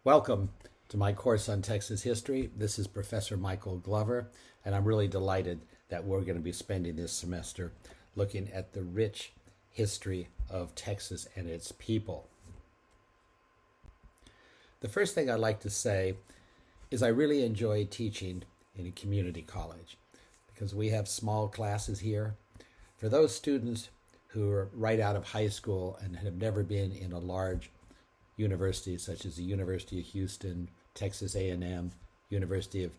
Welcome to my course on Texas history. This is Professor Michael Glover, and I'm really delighted that we're going to be spending this semester looking at the rich history of Texas and its people. The first thing I'd like to say is I really enjoy teaching in a community college because we have small classes here. For those students who are right out of high school and have never been in a large universities such as the University of Houston, Texas A&M, University of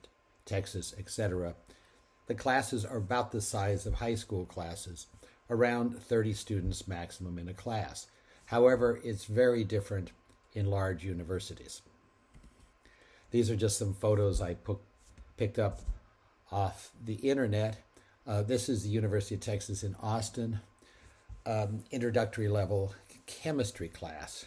Texas, etc. The classes are about the size of high school classes, around 30 students maximum in a class. However, it's very different in large universities. These are just some photos I picked up off the internet. This is the University of Texas in Austin, introductory level chemistry class.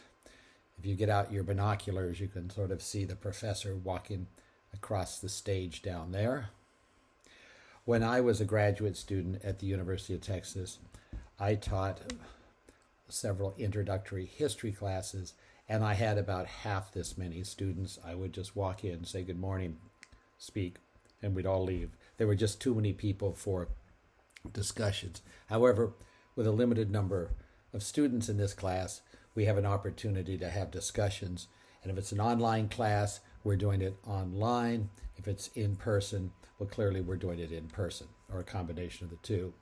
If you get out your binoculars, you can sort of see the professor walking across the stage down there. When I was a graduate student at the University of Texas, I taught several introductory history classes, and I had about half this many students. I would just walk in, say good morning, speak, and we'd all leave. There were just too many people for discussions. However, with a limited number of students in this class, we have an opportunity to have discussions. And if it's an online class, we're doing it online. If it's in person, well, clearly we're doing it in person, or a combination of the two.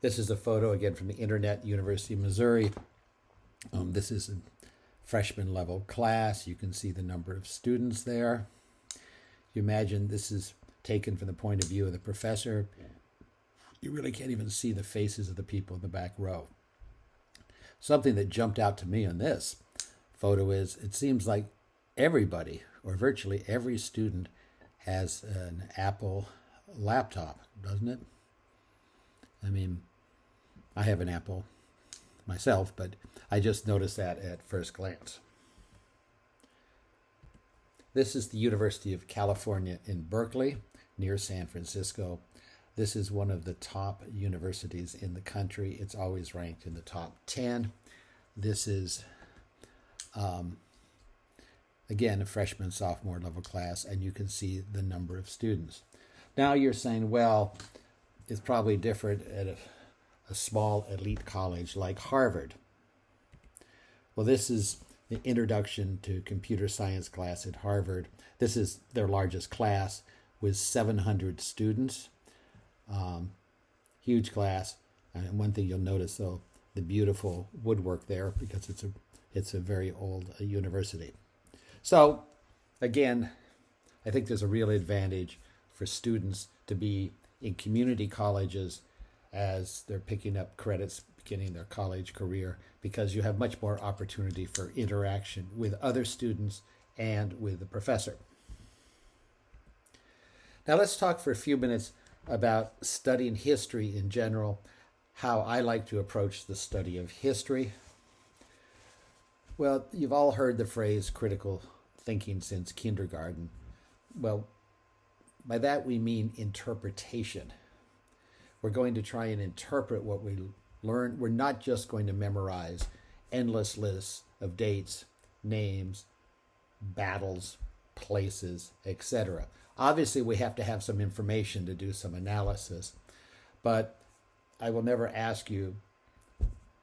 This is a photo, again, from the internet, University of Missouri. This is a freshman level class. You can see the number of students there. You imagine this is taken from the point of view of the professor. You really can't even see the faces of the people in the back row. Something that jumped out to me on this photo is it seems like everybody, or virtually every student, has an Apple laptop, doesn't it? I mean, I have an Apple myself, but I just noticed that at first glance. This is the University of California in Berkeley, near San Francisco. This is one of the top universities in the country. It's always ranked in the top 10. This is, again, a freshman, sophomore level class, and you can see the number of students. Now you're saying, well, it's probably different at a small elite college like Harvard. Well, this is the introduction to computer science class at Harvard. This is their largest class with 700 students. Huge class, and one thing you'll notice, though, the beautiful woodwork there, because it's a very old university. So again, I think there's a real advantage for students to be in community colleges as they're picking up credits beginning their college career, because you have much more opportunity for interaction with other students and with the professor. Now let's talk for a few minutes about studying history in general, how I like to approach the study of history. Well, you've all heard the phrase critical thinking since kindergarten. Well, by that we mean interpretation. We're going to try and interpret what we learn. We're not just going to memorize endless lists of dates, names, battles, places, etc. Obviously, we have to have some information to do some analysis, but I will never ask you,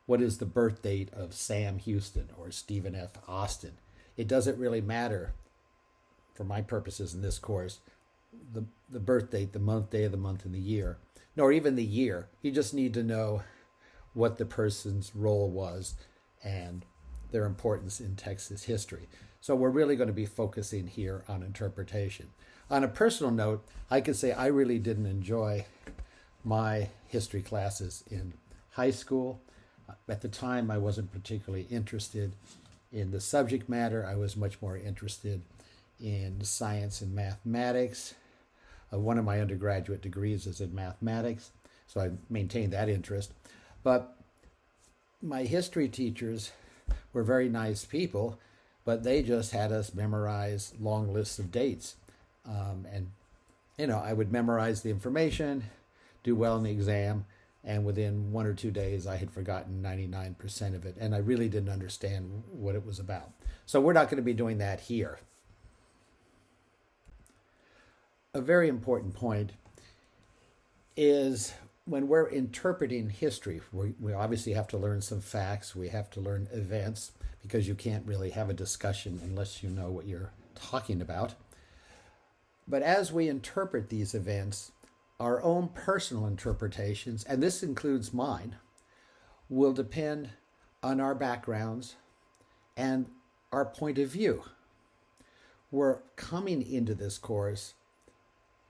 what is the birth date of Sam Houston or Stephen F. Austin? It doesn't really matter, for my purposes in this course, the birth date, the month, day of the month, and the year, nor even the year. You just need to know what the person's role was and their importance in Texas history. So we're really going to be focusing here on interpretation. On a personal note, I could say I really didn't enjoy my history classes in high school. At the time, I wasn't particularly interested in the subject matter. I was much more interested in science and mathematics. One of my undergraduate degrees is in mathematics, so I maintained that interest. But my history teachers were very nice people, but they just had us memorize long lists of dates. I would memorize the information, do well in the exam, And within 1 or 2 days, I had forgotten 99% of it, and I really didn't understand what it was about. So we're not going to be doing that here. A very important point is when we're interpreting history, we obviously have to learn some facts, we have to learn events, because you can't really have a discussion unless you know what you're talking about. But as we interpret these events, our own personal interpretations, and this includes mine, will depend on our backgrounds and our point of view. We're coming into this course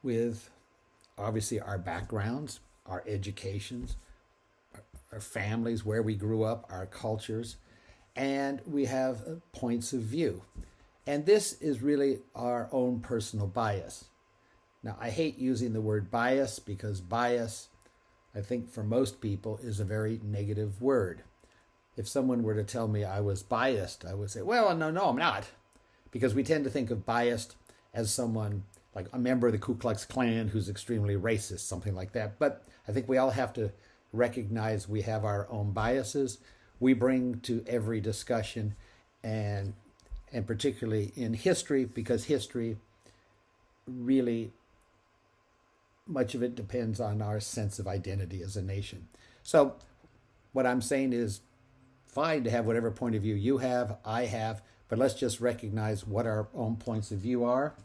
with obviously our backgrounds, our educations, our families, where we grew up, our cultures, and we have points of view. And this is really our own personal bias. Now, I hate using the word bias because bias, I think for most people, is a very negative word. If someone were to tell me I was biased, I would say, well, no, I'm not. Because we tend to think of biased as someone like a member of the Ku Klux Klan who's extremely racist, something like that. But I think we all have to recognize we have our own biases we bring to every discussion, and particularly in history, because history really, much of it depends on our sense of identity as a nation. So what I'm saying is fine to have whatever point of view you have, I have, but let's just recognize what our own points of view are.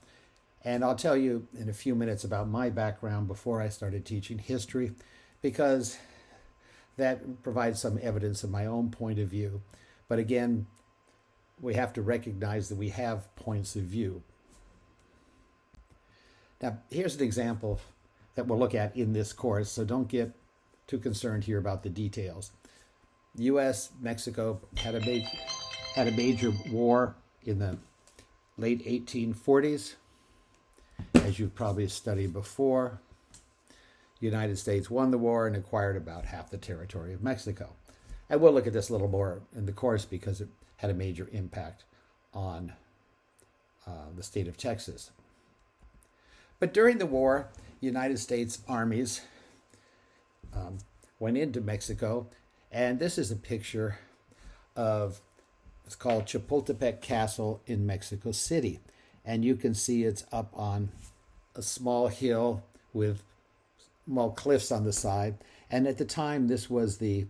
And I'll tell you in a few minutes about my background before I started teaching history, because that provides some evidence of my own point of view. But again, we have to recognize that we have points of view. Now, here's an example that we'll look at in this course, so don't get too concerned here about the details. U.S., Mexico had a major war in the late 1840s. As you've probably studied before, the United States won the war and acquired about half the territory of Mexico. And we'll look at this a little more in the course because it had a major impact on the state of Texas. But during the war, United States armies went into Mexico, and this is a picture of, it's called Chapultepec Castle in Mexico City. And you can see it's up on a small hill with small cliffs on the side. And at the time, this was the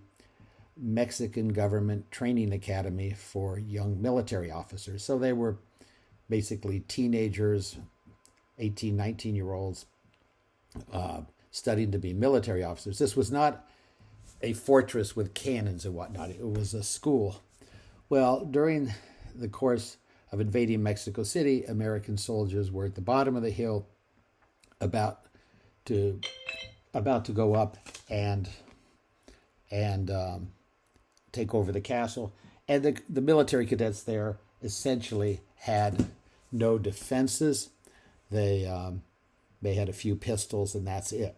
Mexican government training academy for young military officers. So they were basically teenagers, 18, 19-year-olds, studying to be military officers. This was not a fortress with cannons and whatnot. It was a school. Well, during the course of invading Mexico City, American soldiers were at the bottom of the hill about to go up and take over the castle. And the military cadets there essentially had no defenses. They had a few pistols, and that's it.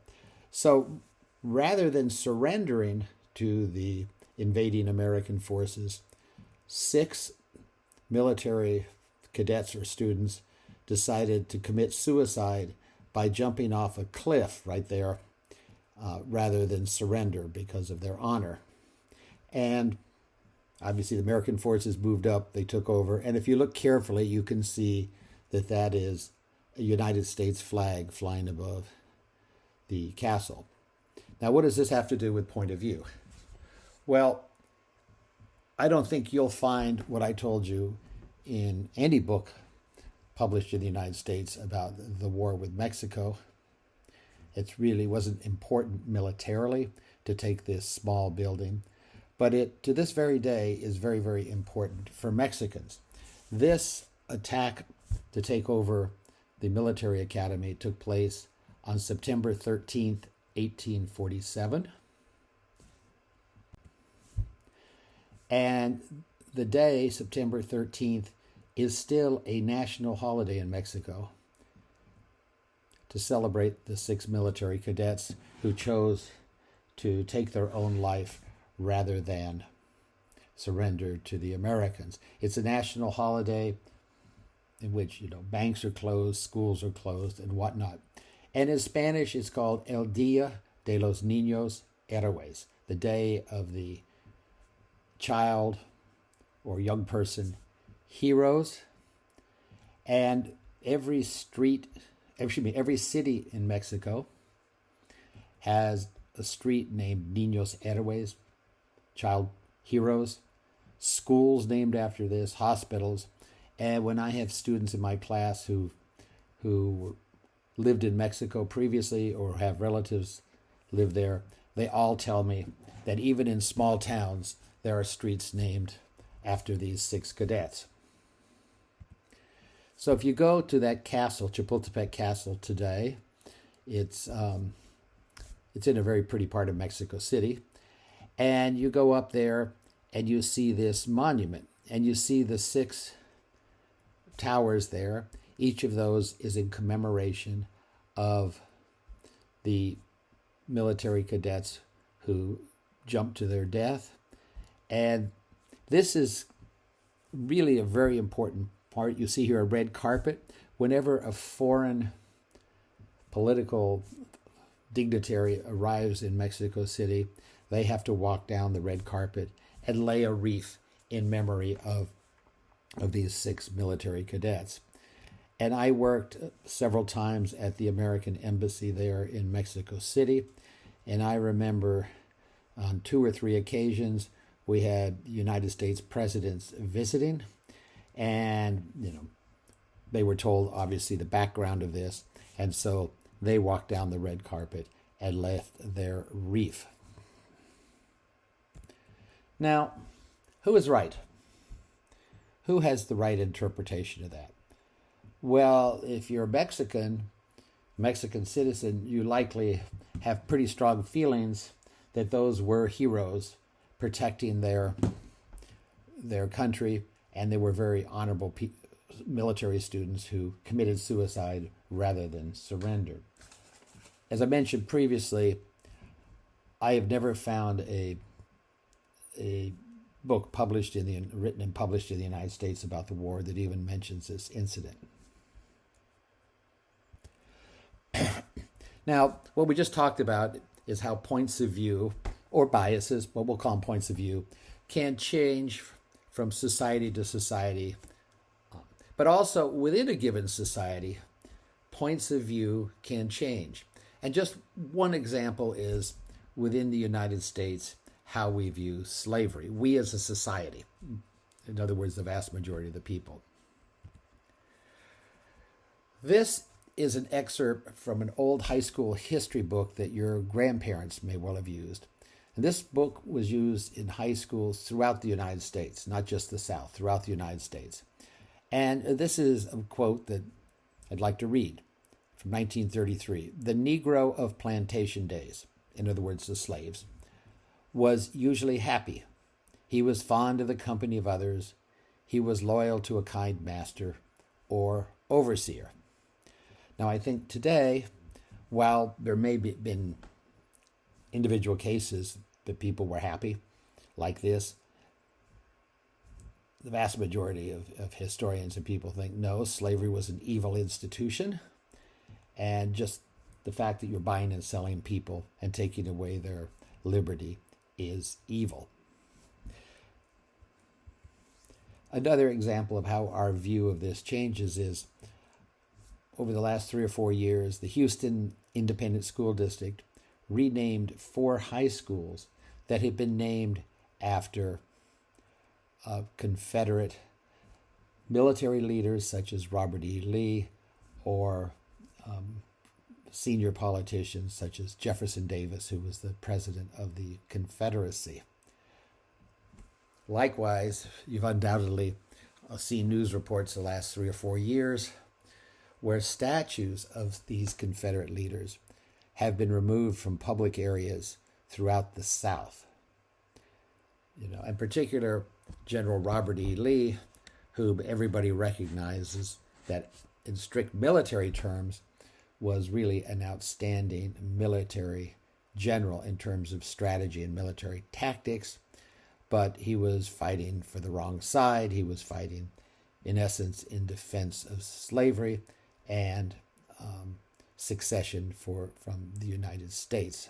So rather than surrendering to the invading American forces, 6 military cadets or students decided to commit suicide by jumping off a cliff right there rather than surrender because of their honor. And obviously the American forces moved up, they took over, and if you look carefully, you can see that that is a United States flag flying above the castle. Now, what does this have to do with point of view? Well, I don't think you'll find what I told you in any book published in the United States about the war with Mexico. It really wasn't important militarily to take this small building, but it, to this very day, is very, very important for Mexicans. This attack to take over the military academy took place on September 13th, 1847. And the day, September 13th, is still a national holiday in Mexico to celebrate the 6 military cadets who chose to take their own life rather than surrender to the Americans. It's a national holiday in which, banks are closed, schools are closed, and whatnot. And in Spanish, it's called El Día de los Niños Airways, the day of the child or young person heroes. And every city in Mexico has a street named Niños Héroes, child heroes, schools named after this, hospitals. And when I have students in my class who lived in Mexico previously or have relatives live there, they all tell me that even in small towns, there are streets named after these 6 cadets. So if you go to that castle, Chapultepec Castle today, it's in a very pretty part of Mexico City, and you go up there and you see this monument, and you see the 6 towers there. Each of those is in commemoration of the military cadets who jumped to their death. And this is really a very important part. You see here a red carpet. Whenever a foreign political dignitary arrives in Mexico City, they have to walk down the red carpet and lay a wreath in memory of these 6 military cadets. And I worked several times at the American Embassy there in Mexico City, and I remember on 2 or 3 occasions we had United States presidents visiting, and they were told obviously the background of this, and so they walked down the red carpet and left their wreath. Now, who is right? Who has the right interpretation of that? Well, if you're a Mexican citizen, you likely have pretty strong feelings that those were heroes protecting their country, and they were very honorable military students who committed suicide rather than surrender. As I mentioned previously, I have never found a book written and published in the United States about the war that even mentions this incident. Now, what we just talked about is how points of view, or biases, what we'll call them points of view, can change from society to society. But also within a given society, points of view can change. And just one example is within the United States, how we view slavery, we as a society. In other words, the vast majority of the people. This is an excerpt from an old high school history book that your grandparents may well have used. And this book was used in high schools throughout the United States, not just the South, throughout the United States. And this is a quote that I'd like to read from 1933. The Negro of plantation days, in other words, the slaves, was usually happy. He was fond of the company of others. He was loyal to a kind master or overseer. Now, I think today, while there may have been individual cases that people were happy, like this, the vast majority of historians and people think, no, slavery was an evil institution, and just the fact that you're buying and selling people and taking away their liberty is evil. Another example of how our view of this changes is over the last 3 or 4 years, the Houston Independent School District renamed 4 high schools that had been named after Confederate military leaders such as Robert E. Lee or senior politicians such as Jefferson Davis, who was the president of the Confederacy. Likewise, you've undoubtedly seen news reports the last 3 or 4 years where statues of these Confederate leaders have been removed from public areas throughout the South. In particular, General Robert E. Lee, whom everybody recognizes that in strict military terms was really an outstanding military general in terms of strategy and military tactics, but he was fighting for the wrong side. He was fighting, in essence, in defense of slavery and secession from the United States.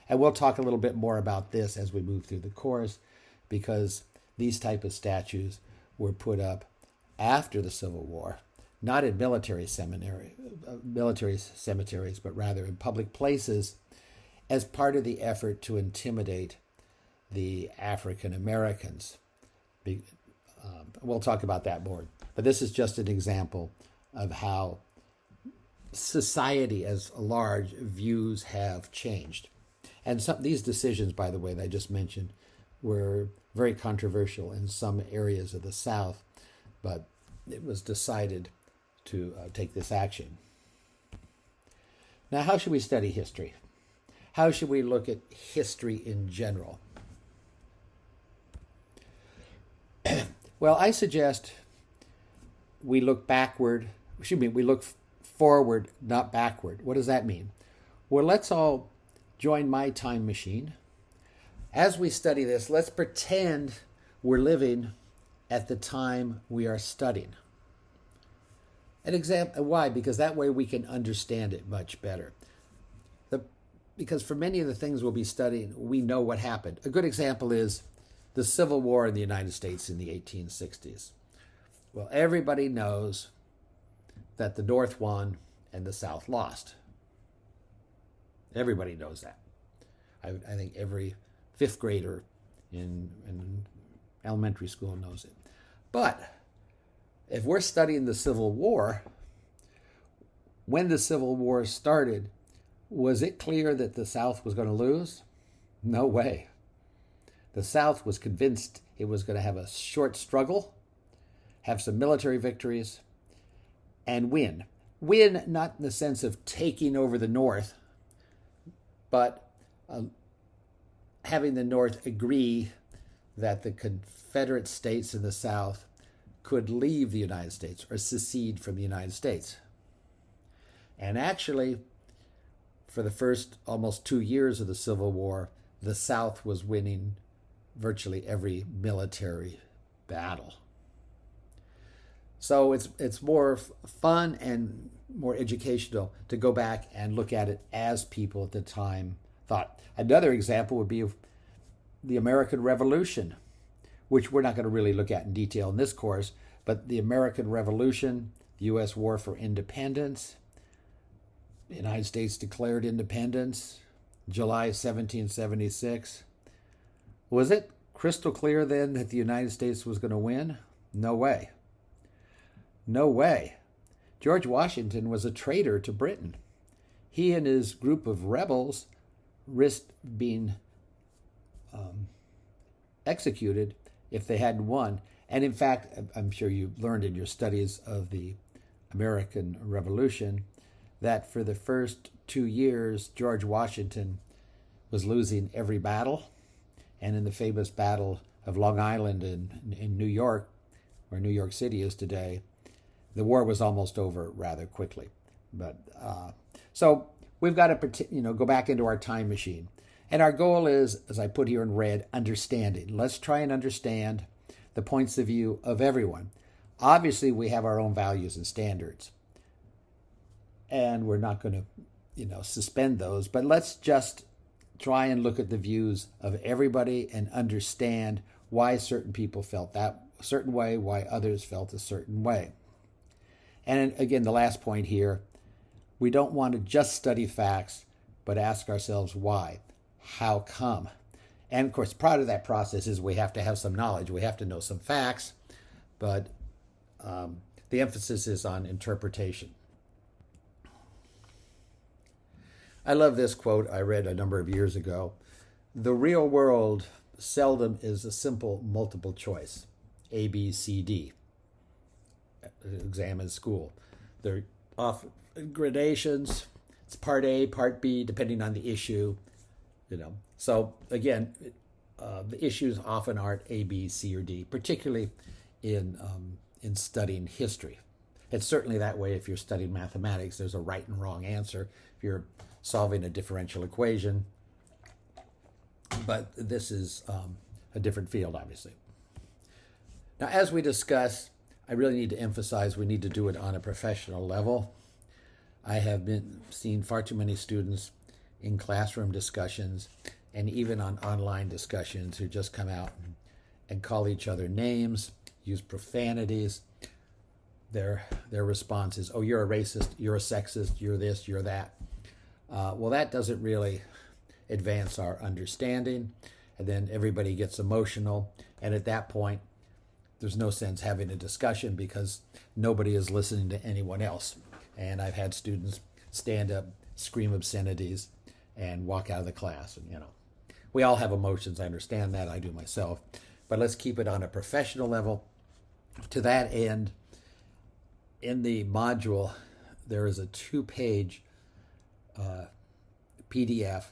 And we'll talk a little bit more about this as we move through the course, because these type of statues were put up after the Civil War, not in military cemeteries, but rather in public places as part of the effort to intimidate the African Americans. We'll talk about that more. But this is just an example of how society as a large views have changed. And these decisions, by the way, that I just mentioned, were very controversial in some areas of the South, but it was decided to take this action. Now, how should we study history? How should we look at history in general? Well, I suggest we look we look forward, not backward. What does that mean? Well, let's all join my time machine. As we study this, let's pretend we're living at the time we are studying. Why? Because that way we can understand it much better. Because for many of the things we'll be studying, we know what happened. A good example is the Civil War in the United States in the 1860s. Well, everybody knows that the North won and the South lost. Everybody knows that. I think every fifth grader in elementary school knows it. But if we're studying the Civil War, when the Civil War started, was it clear that the South was going to lose? No way. The South was convinced it was going to have a short struggle, have some military victories, and win. Win not in the sense of taking over the North, but having the North agree that the Confederate states in the South could leave the United States or secede from the United States. And actually, for the first almost 2 years of the Civil War, the South was winning virtually every military battle. So it's more fun and more educational to go back and look at it as people at the time thought. Another example would be of the American Revolution, which we're not going to really look at in detail in this course, but the American Revolution, the U.S. War for Independence, the United States declared independence, July 1776. Was it crystal clear then that the United States was going to win? No way. No way. George Washington was a traitor to Britain. He and his group of rebels risked being executed if they hadn't won. And in fact, I'm sure you learned in your studies of the American Revolution that for the first 2 years, George Washington was losing every battle. And in the famous Battle of Long Island in New York, where New York City is today, the war was almost over rather quickly. But so we've got to go back into our time machine. And our goal is, as I put here in red, understanding. Let's try and understand the points of view of everyone. Obviously, we have our own values and standards. And we're not going to, suspend those. But let's just try and look at the views of everybody and understand why certain people felt that certain way, why others felt a certain way. And again, the last point here, we don't want to just study facts, but ask ourselves why. How come? And of course, part of that process is we have to have some knowledge. We have to know some facts, but the emphasis is on interpretation. I love this quote I read a number of years ago. The real world seldom is a simple multiple choice, A, B, C, D. Exam in school. They're off gradations. It's part A, part B, depending on the issue. So again, the issues often aren't A, B, C, or D, particularly in studying history. It's certainly that way if you're studying mathematics. There's a right and wrong answer if you're solving a differential equation. But this is a different field, obviously. Now, as we discuss, I really need to emphasize we need to do it on a professional level. I have been seeing far too many students in classroom discussions and even on online discussions who just come out and call each other names, use profanities. Their response is, oh, you're a racist, you're a sexist, you're this, you're that. Well, that doesn't really advance our understanding. And then everybody gets emotional. And at that point, there's no sense having a discussion because nobody is listening to anyone else. And I've had students stand up, scream obscenities, and walk out of the class. And, we all have emotions. I understand that. I do myself. But let's keep it on a professional level. To that end, in the module, there is a 2-page PDF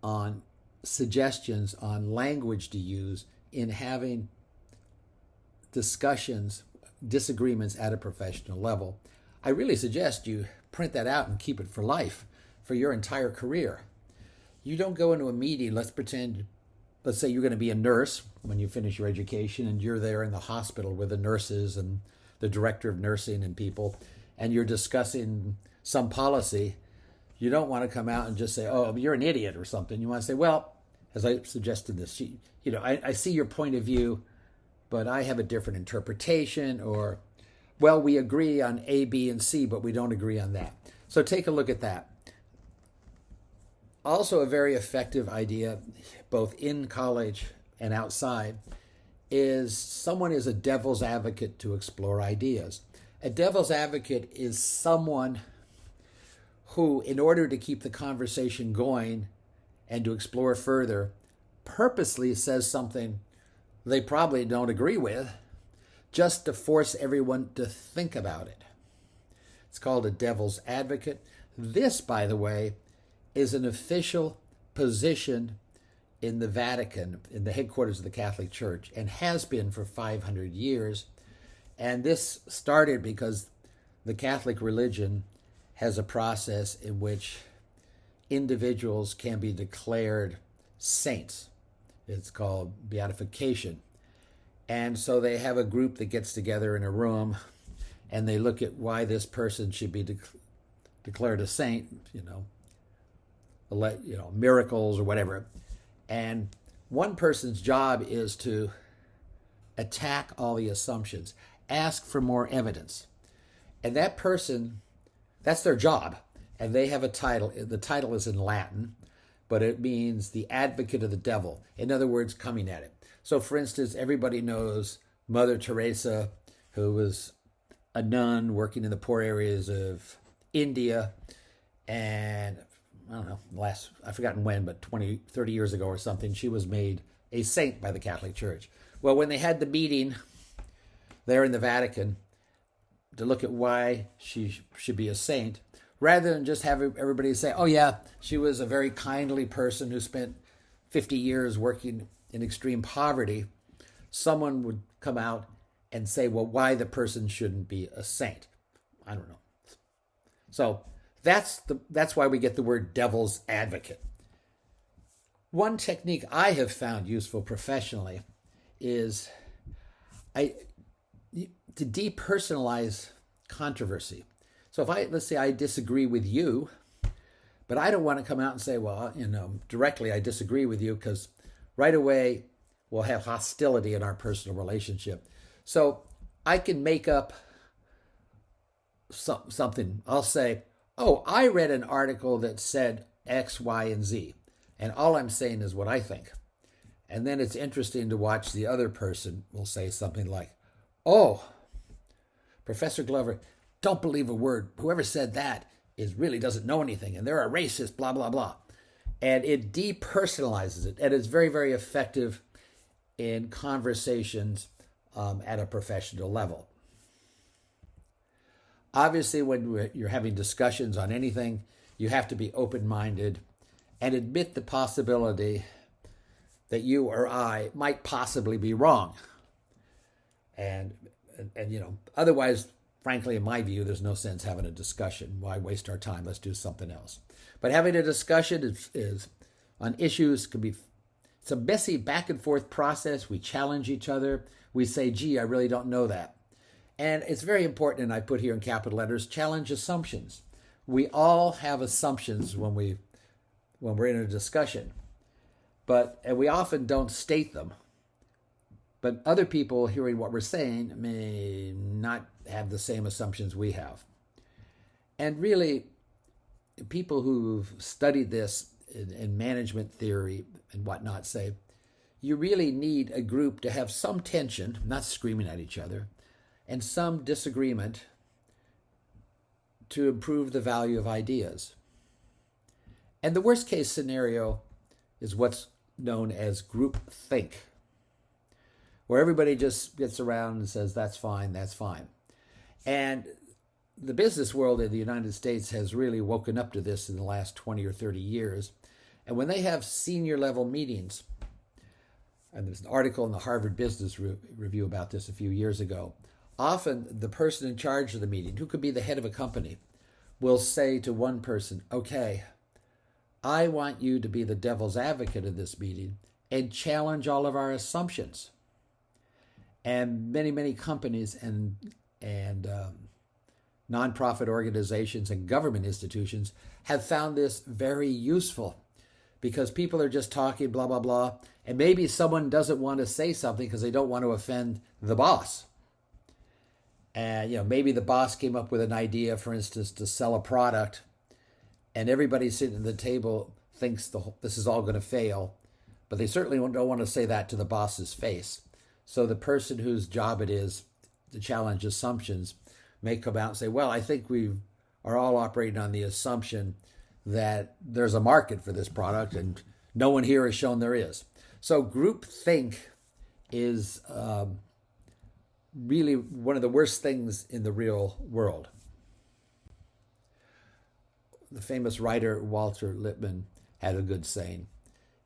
on suggestions on language to use in having discussions, disagreements at a professional level. I really suggest you print that out and keep it for life, for your entire career. You don't go into a meeting, let's say you're going to be a nurse when you finish your education and you're there in the hospital with the nurses and the director of nursing and people, and you're discussing some policy. You don't want to come out and just say, oh, you're an idiot or something. You want to say, well, as I suggested this, I see your point of view, but I have a different interpretation, or, well, we agree on A, B, and C, but we don't agree on that. So take a look at that. Also, a very effective idea, both in college and outside, is someone is a devil's advocate to explore ideas. A devil's advocate is someone who, in order to keep the conversation going and to explore further, purposely says something they probably don't agree with, just to force everyone to think about it. It's called a devil's advocate. This, by the way, is an official position in the Vatican, in the headquarters of the Catholic Church, and has been for 500 years. And this started because the Catholic religion has a process in which individuals can be declared saints. It's called beatification. And so they have a group that gets together in a room and they look at why this person should be declared a saint, miracles or whatever. And one person's job is to attack all the assumptions, ask for more evidence. And that person, that's their job. And they have a title. The title is in Latin, but it means the advocate of the devil. In other words, coming at it. So, for instance, everybody knows Mother Teresa, who was a nun working in the poor areas of India. And I don't know, I've forgotten when, but 20, 30 years ago or something, she was made a saint by the Catholic Church. Well, when they had the meeting there in the Vatican to look at why she should be a saint, rather than just have everybody say, oh yeah, she was a very kindly person who spent 50 years working in extreme poverty, someone would come out and say, well, why the person shouldn't be a saint. I don't know. So that's why we get the word devil's advocate. One technique I have found useful professionally is to depersonalize controversy. So let's say I disagree with you, but I don't want to come out and say, well, directly I disagree with you, because right away we'll have hostility in our personal relationship. So I can make up something. I'll say, oh, I read an article that said X, Y, and Z. And all I'm saying is what I think. And then it's interesting to watch the other person will say something like, oh, Professor Glover, don't believe a word. Whoever said that really doesn't know anything. And they're a racist, blah, blah, blah. And it depersonalizes it. And it's very, very effective in conversations at a professional level. Obviously, when you're having discussions on anything, you have to be open-minded and admit the possibility that you or I might possibly be wrong. And otherwise, frankly, in my view, there's no sense having a discussion. Why waste our time? Let's do something else. But having a discussion is on issues it's a messy back and forth process. We challenge each other. We say, gee, I really don't know that. And it's very important, and I put here in capital letters, challenge assumptions. We all have assumptions when we when we're in a discussion. And we often don't state them. But other people hearing what we're saying may not have the same assumptions we have. And really, people who've studied this in management theory and whatnot say, you really need a group to have some tension, not screaming at each other, and some disagreement to improve the value of ideas. And the worst case scenario is what's known as group think, where everybody just gets around and says, that's fine, that's fine. And the business world in the United States has really woken up to this in the last 20 or 30 years. And when they have senior level meetings, and there's an article in the Harvard Business Review about this a few years ago, often the person in charge of the meeting, who could be the head of a company, will say to one person, okay, I want you to be the devil's advocate of this meeting and challenge all of our assumptions. And many, many companies and nonprofit organizations and government institutions have found this very useful, because people are just talking blah, blah, blah. And maybe someone doesn't want to say something because they don't want to offend the boss. And, maybe the boss came up with an idea, for instance, to sell a product, and everybody sitting at the table thinks this is all going to fail, but they certainly don't want to say that to the boss's face. So the person whose job it is to challenge assumptions may come out and say, well, I think we are all operating on the assumption that there's a market for this product, and no one here has shown there is. So groupthink is really one of the worst things in the real world. The famous writer Walter Lippmann had a good saying: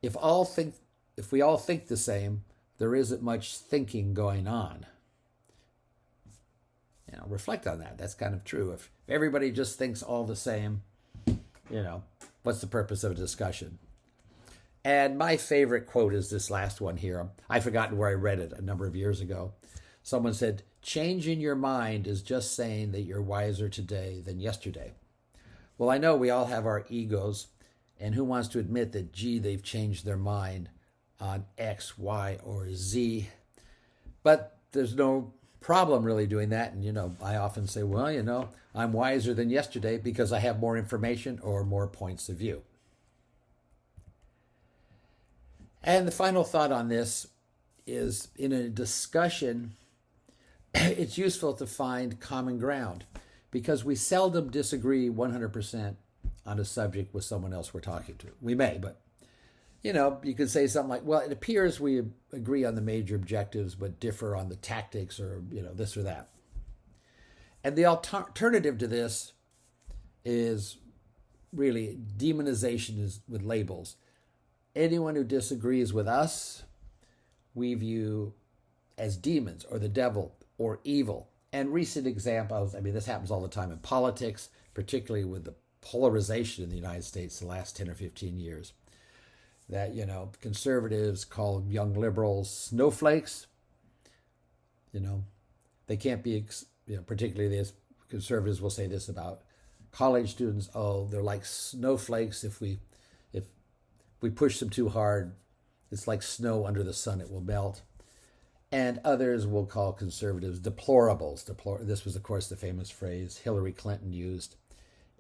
if we all think the same, there isn't much thinking going on. Reflect on that. That's kind of true. If everybody just thinks all the same, what's the purpose of a discussion? And my favorite quote is this last one here. I've forgotten where I read it a number of years ago. Someone said, changing your mind is just saying that you're wiser today than yesterday. Well, I know we all have our egos, and who wants to admit that, they've changed their mind on X, Y, or Z? But there's no problem really doing that. And, I often say, well, I'm wiser than yesterday because I have more information or more points of view. And the final thought on this is, in a discussion, it's useful to find common ground, because we seldom disagree 100% on a subject with someone else we're talking to. We may, but, you could say something like, well, it appears we agree on the major objectives, but differ on the tactics, or, this or that. And the alternative to this is really demonization with labels. Anyone who disagrees with us, we view as demons or the devil or evil. And recent examples, this happens all the time in politics, particularly with the polarization in the United States the last 10 or 15 years. That, conservatives call young liberals snowflakes. They can't be, particularly this, conservatives will say this about college students: oh, they're like snowflakes. If we push them too hard, it's like snow under the sun, it will melt. And others will call conservatives deplorables. This was, of course, the famous phrase Hillary Clinton used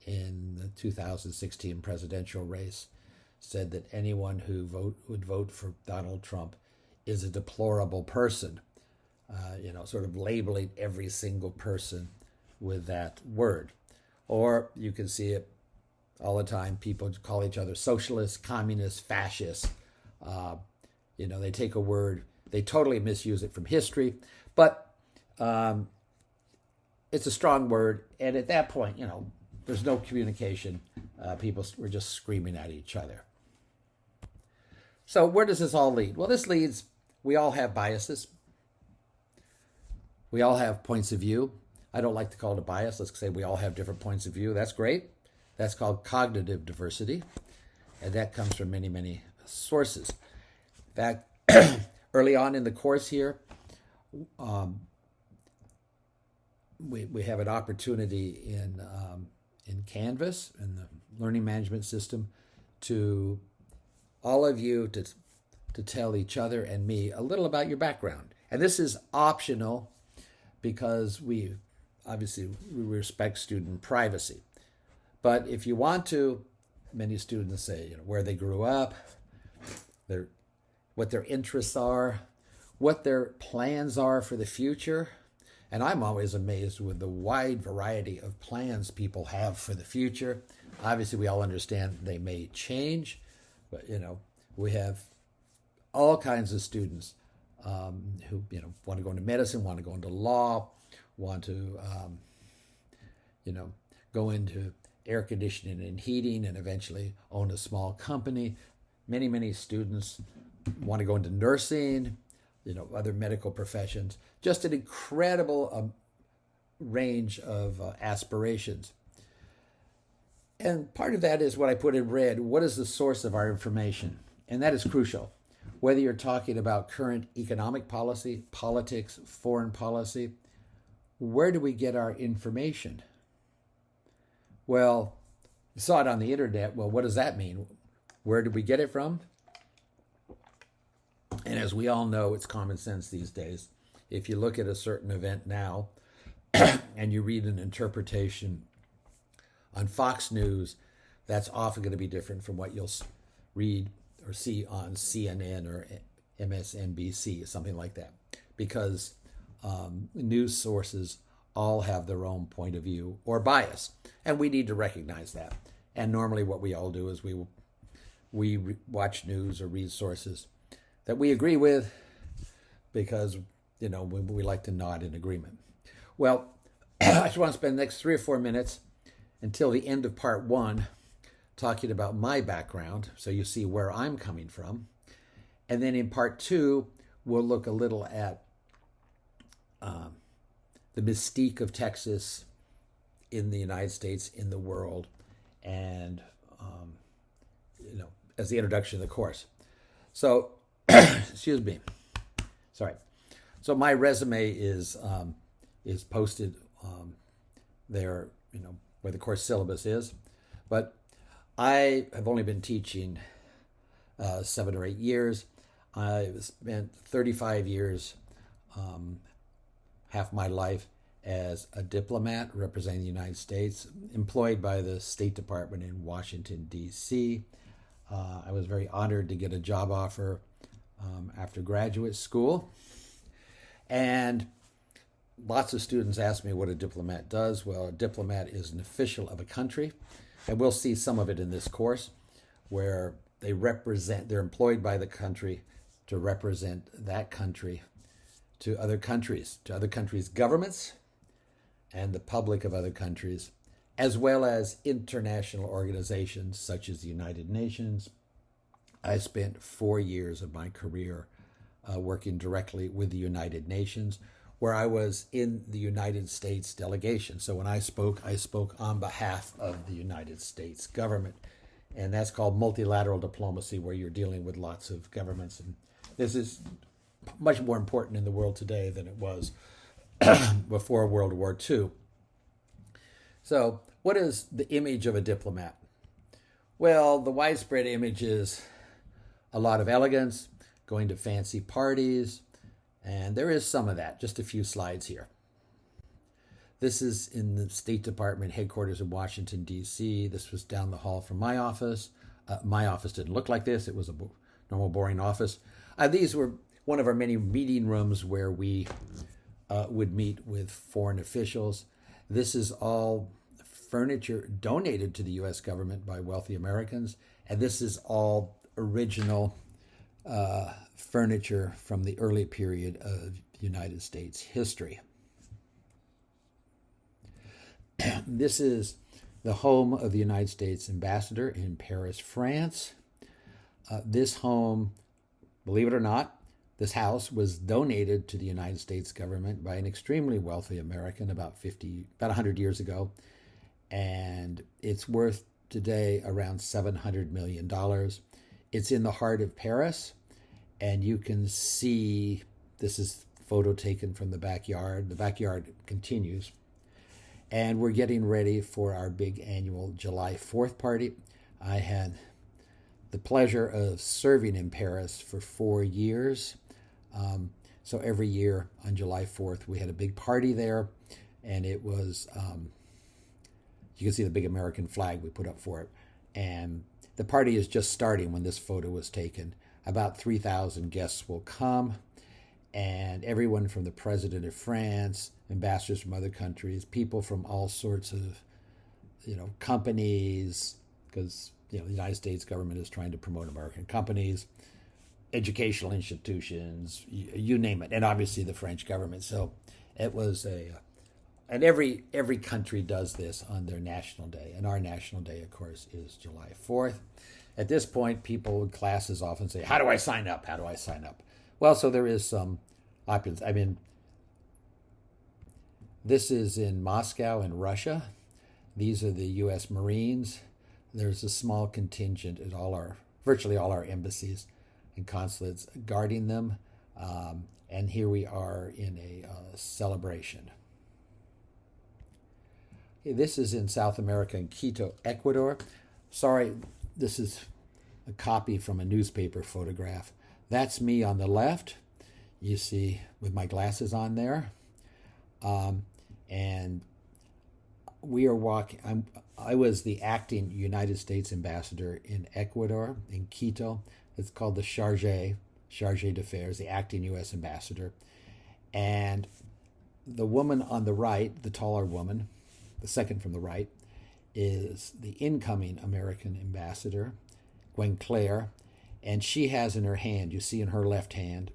in the 2016 presidential race. Said that anyone who would vote for Donald Trump is a deplorable person. Sort of labeling every single person with that word. Or you can see it all the time. People call each other socialists, communists, fascists. They take a word, they totally misuse it from history, but it's a strong word. And at that point, there's no communication. People were just screaming at each other. So where does this all lead? Well, this leads, we all have biases. We all have points of view. I don't like to call it a bias. Let's say we all have different points of view. That's great. That's called cognitive diversity. And that comes from many, many sources. In fact, early on in the course here, we have an opportunity in Canvas, in the learning management system, to all of you to tell each other and me a little about your background. And this is optional because we respect student privacy. But if you want to, many students say, where they grew up, what their interests are, what their plans are for the future. And I'm always amazed with the wide variety of plans people have for the future. Obviously, we all understand they may change, but we have all kinds of students who want to go into medicine, want to go into law, want to go into air conditioning and heating, and eventually own a small company. Many students want to go into nursing, other medical professions. Just an incredible range of aspirations. And part of that is what I put in red. What is the source of our information? And that is crucial. Whether you're talking about current economic policy, politics, foreign policy, where do we get our information? Well, you saw it on the internet. Well, what does that mean? Where did we get it from? And as we all know, it's common sense these days. If you look at a certain event now and you read an interpretation on Fox News, that's often going to be different from what you'll read or see on CNN or MSNBC or something like that. Because news sources all have their own point of view or bias. And we need to recognize that. And normally what we all do is we watch news or read sources that we agree with because, we like to nod in agreement. Well, I just want to spend the next 3 or 4 minutes until the end of part 1 talking about my background, so you see where I'm coming from. And then in part 2, we'll look a little at the mystique of Texas in the United States, in the world, and, as the introduction to the course. So, excuse me. Sorry. So my resume is posted there, where the course syllabus is. But I have only been teaching 7 or 8 years. I spent 35 years, half my life, as a diplomat representing the United States, employed by the State Department in Washington, D.C. I was very honored to get a job offer after graduate school. And lots of students ask me what a diplomat does. Well, a diplomat is an official of a country. And we'll see some of it in this course, where they're employed by the country to represent that country to other countries' governments and the public of other countries, as well as international organizations such as the United Nations. I spent 4 years of my career working directly with the United Nations, where I was in the United States delegation. So when I spoke on behalf of the United States government. And that's called multilateral diplomacy, where you're dealing with lots of governments. And this is much more important in the world today than it was before World War II. So what is the image of a diplomat? Well, the widespread image is a lot of elegance, going to fancy parties, and there is some of that. Just a few slides here. This is in the State Department headquarters in Washington, D.C. This was down the hall from my office. My office didn't look like this. It was a normal, boring office. These were one of our many meeting rooms where we would meet with foreign officials. This is all furniture donated to the U.S. government by wealthy Americans, and this is all original furniture from the early period of United States history. This is the home of the United States ambassador in Paris, France. This home, believe it or not, this house was donated to the United States government by an extremely wealthy American about 100 years ago. And it's worth today around $700 million. It's in the heart of Paris. And you can see, this is a photo taken from the backyard. The backyard continues. And we're getting ready for our big annual July 4th party. I had the pleasure of serving in Paris for 4 years. So every year on July 4th, we had a big party there, and it was, you can see the big American flag we put up for it. And the party is just starting when this photo was taken. About 3,000 guests will come, and everyone from the President of France, ambassadors from other countries, people from all sorts of, companies, because, the United States government is trying to promote American companies, educational institutions, you name it, and obviously the French government. So it was and every country does this on their national day, and our national day, of course, is July 4th. At this point, people in classes often say, "How do I sign up? How do I sign up?" Well, so there is some options. I mean, this is in Moscow in Russia. These are the U.S. Marines. There's a small contingent at virtually all our embassies and consulates guarding them. And here we are in a celebration. Okay, this is in South America in Quito, Ecuador. Sorry, this is a copy from a newspaper photograph. That's me on the left, you see, with my glasses on there. And we are walking. I was the acting United States ambassador in Ecuador, in Quito. It's called the chargé d'affaires, the acting U.S. ambassador. And the woman on the right, the taller woman, the second from the right, is the incoming American ambassador, Gwen Claire. And she has in her hand, you see in her left hand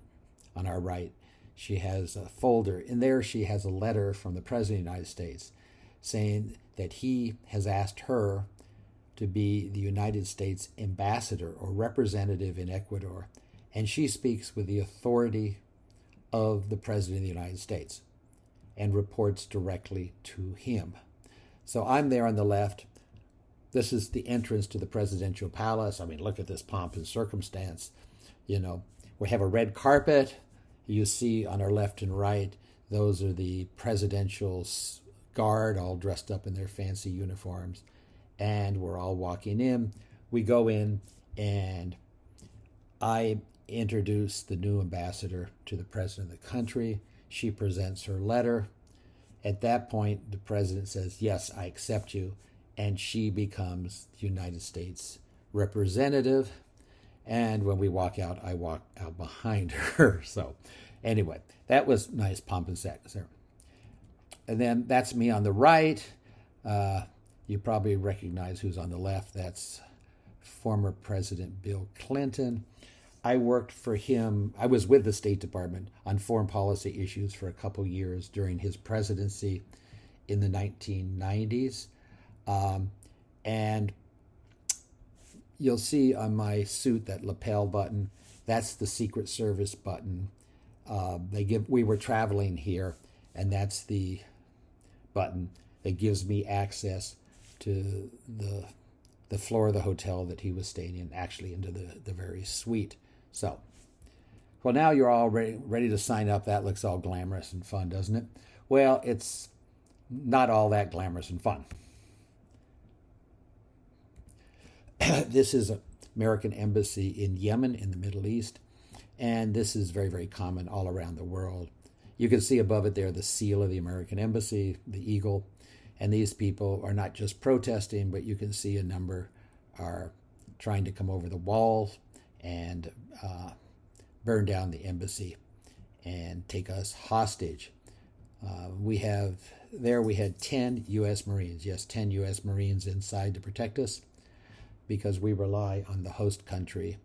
on our right, she has a folder. In there she has a letter from the President of the United States saying that he has asked her to be the United States ambassador or representative in Ecuador. And she speaks with the authority of the President of the United States and reports directly to him. So I'm there on the left. This is the entrance to the presidential palace. I mean, look at this pomp and circumstance. We have a red carpet. You see on our left and right, those are the presidential guard, all dressed up in their fancy uniforms. And we're all walking in. We go in, and I introduce the new ambassador to the president of the country. She presents her letter. At that point, the president says, "Yes, I accept you." And she becomes the United States representative. And when we walk out, I walk out behind her. So anyway, that was nice pomp and circumstance. And then that's me on the right. You probably recognize who's on the left. That's former President Bill Clinton. I worked for him. I was with the State Department on foreign policy issues for a couple years during his presidency in the 1990s. And you'll see on my suit that lapel button. That's the Secret Service button. We were traveling here, and that's the button that gives me access to the floor of the hotel that he was staying in, actually into the very suite. So, well, now you're all ready to sign up. That looks all glamorous and fun, doesn't it? Well, it's not all that glamorous and fun. This is an American embassy in Yemen in the Middle East, and this is very, very common all around the world. You can see above it there the seal of the American embassy, the eagle, and these people are not just protesting, but you can see a number are trying to come over the walls and burn down the embassy and take us hostage. We had 10 U.S. Marines, yes, 10 U.S. Marines inside to protect us, because we rely on the host country,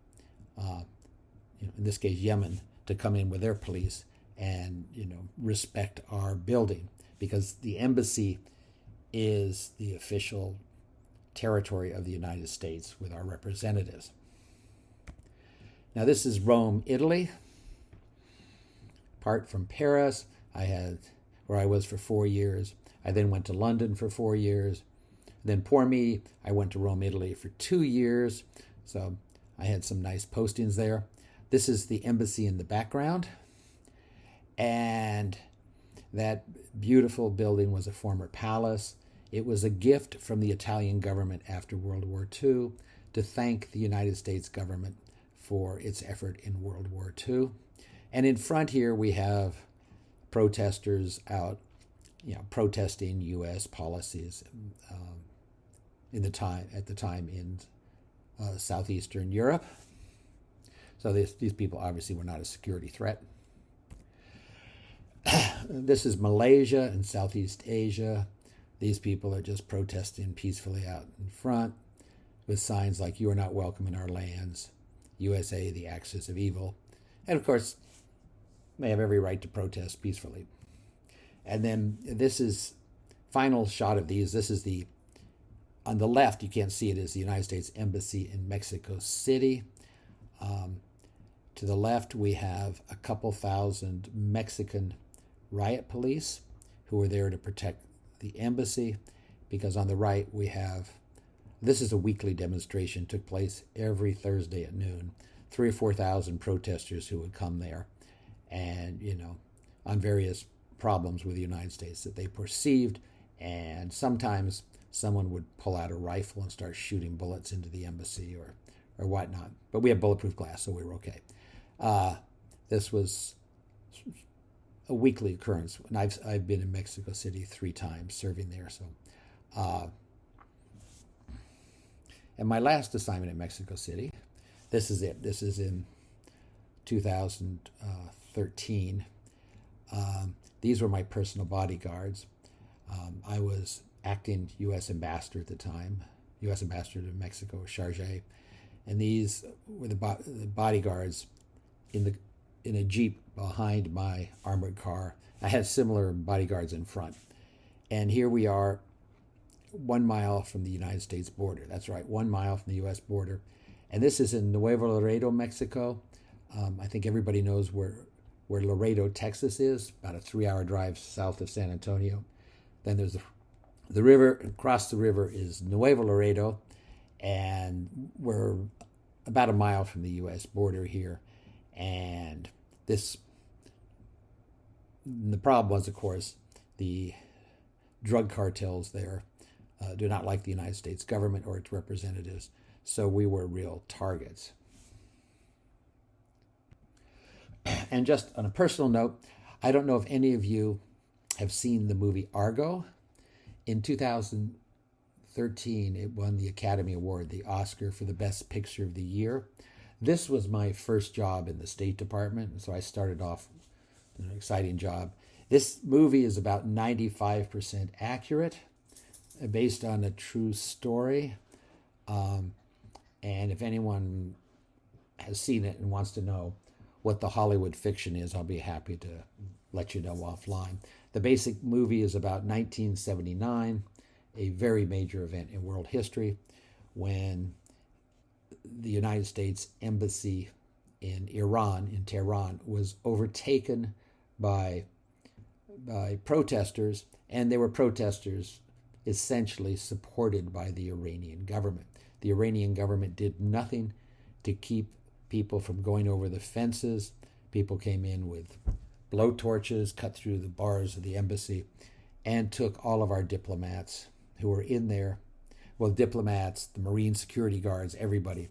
in this case Yemen, to come in with their police and respect our building, because the embassy is the official territory of the United States with our representatives. Now this is Rome, Italy. Apart from Paris, where I was for 4 years. I then went to London for 4 years. Then poor me, I went to Rome, Italy for 2 years. So I had some nice postings there. This is the embassy in the background. And that beautiful building was a former palace. It was a gift from the Italian government after World War II to thank the United States government for its effort in World War II. And in front here we have protesters out, protesting U.S. policies at the time in southeastern Europe. So these people obviously were not a security threat. This is Malaysia and Southeast Asia. These people are just protesting peacefully out in front with signs like, "You are not welcome in our lands. USA, the axis of evil." And of course, they have every right to protest peacefully. And then this is final shot of these. This is on the left, you can't see it, is the United States Embassy in Mexico City. To the left, we have a couple thousand Mexican riot police who were there to protect the embassy, because on the right we have, this is a weekly demonstration, took place every Thursday at noon. 3,000 or 4,000 protesters who would come there and, on various problems with the United States that they perceived, and sometimes someone would pull out a rifle and start shooting bullets into the embassy or whatnot. But we have bulletproof glass, so we were okay. This was a weekly occurrence, and I've been in Mexico City 3 times serving there. So, and my last assignment in Mexico City, this is it. This is in 2013. These were my personal bodyguards. I was acting U.S. ambassador at the time, U.S. ambassador to Mexico, Chargé, and these were the bodyguards in a Jeep behind my armored car. I had similar bodyguards in front. And here we are 1 mile from the United States border. That's right, 1 mile from the U.S. border. And this is in Nuevo Laredo, Mexico. I think everybody knows where Laredo, Texas is, about a 3-hour drive south of San Antonio. Then there's the river. Across the river is Nuevo Laredo, and we're about a mile from the U.S. border here. And the problem was, of course, the drug cartels there do not like the United States government or its representatives, so we were real targets. And just on a personal note, I don't know if any of you have seen the movie Argo. In 2013, it won the Academy Award, the Oscar for the Best Picture of the Year. This was my first job in the State Department, so I started off with an exciting job. This movie is about 95% accurate, based on a true story. And if anyone has seen it and wants to know what the Hollywood fiction is, I'll be happy to let you know offline. The basic movie is about 1979, a very major event in world history, when the United States Embassy in Iran, in Tehran, was overtaken by protesters, and they were protesters essentially supported by the Iranian government. The Iranian government did nothing to keep people from going over the fences. People came in with blowtorches, cut through the bars of the embassy, and took all of our diplomats who were in there. Well, diplomats, the Marine security guards, everybody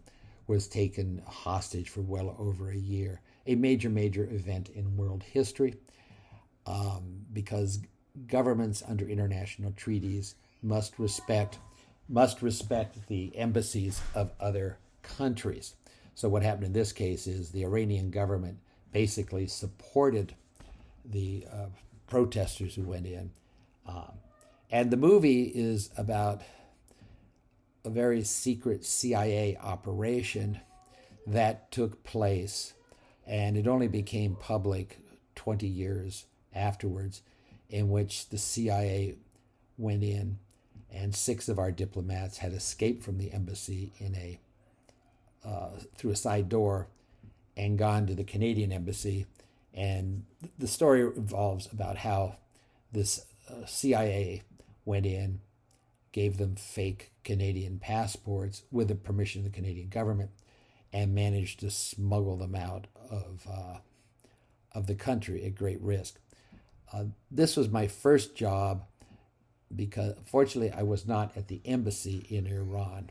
was taken hostage for well over a year. A major, major event in world history, because governments under international treaties must respect the embassies of other countries. So what happened in this case is the Iranian government basically supported the protesters who went in. And the movie is about a very secret CIA operation that took place, and it only became public 20 years afterwards, in which the CIA went in and 6 of our diplomats had escaped from the embassy through a side door and gone to the Canadian embassy. And the story revolves about how this CIA went in, gave them fake Canadian passports with the permission of the Canadian government, and managed to smuggle them out of the country at great risk. This was my first job, because fortunately I was not at the embassy in Iran,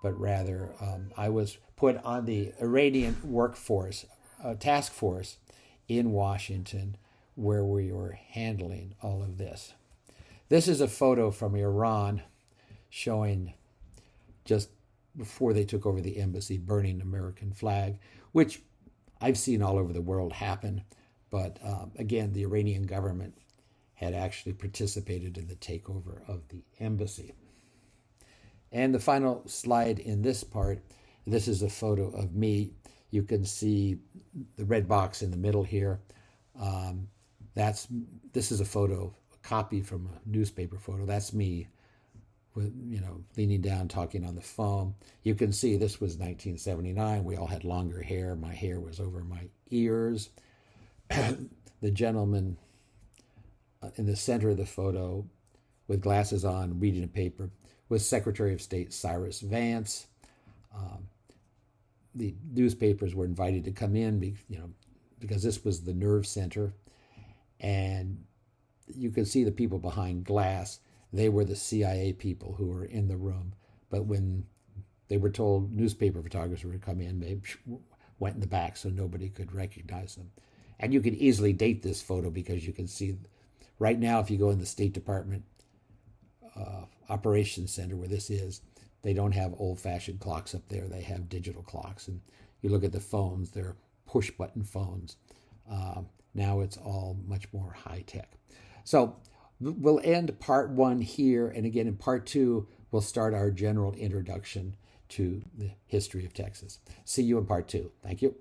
but rather I was put on the Iranian workforce, task force in Washington, where we were handling all of this. This is a photo from Iran showing just before they took over the embassy, burning the American flag, which I've seen all over the world happen. But again, the Iranian government had actually participated in the takeover of the embassy. And the final slide in this part, this is a photo of me. You can see the red box in the middle here. This is a photo, a copy from a newspaper photo. That's me, with leaning down, talking on the phone. You can see this was 1979. We all had longer hair. My hair was over my ears. The gentleman in the center of the photo, with glasses on, reading a paper, was Secretary of State Cyrus Vance. The newspapers were invited to come in, because this was the nerve center, and you could see the people behind glass. They were the CIA people who were in the room. But when they were told newspaper photographers were to come in, they went in the back so nobody could recognize them. And you can easily date this photo because you can see right now, if you go in the State Department Operations Center where this is, they don't have old-fashioned clocks up there. They have digital clocks. And you look at the phones, they're push-button phones. Now it's all much more high-tech. So we'll end part 1 here. And again, in part 2, we'll start our general introduction to the history of Texas. See you in part 2. Thank you.